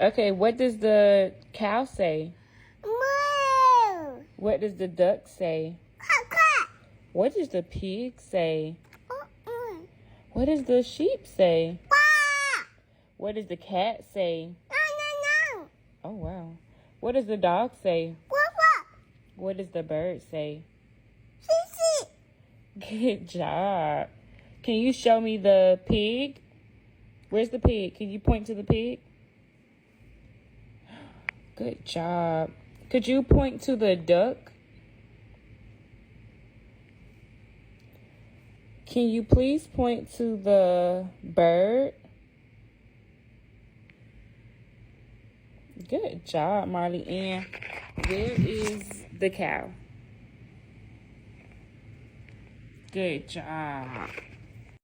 Okay, what does the cow say? Moo. What does the duck say? Quack. What does the pig say? Mm-mm. What does the sheep say? Quack. What does the cat say? No. Oh, wow. What does the dog say? Quack, quack. What does the bird say? See. Good job. Can you show me the pig? Where's the pig? Can you point to the pig? Good job. Could you point to the duck? Can you please point to the bird? Good job, Marley. And where is the cow? Good job.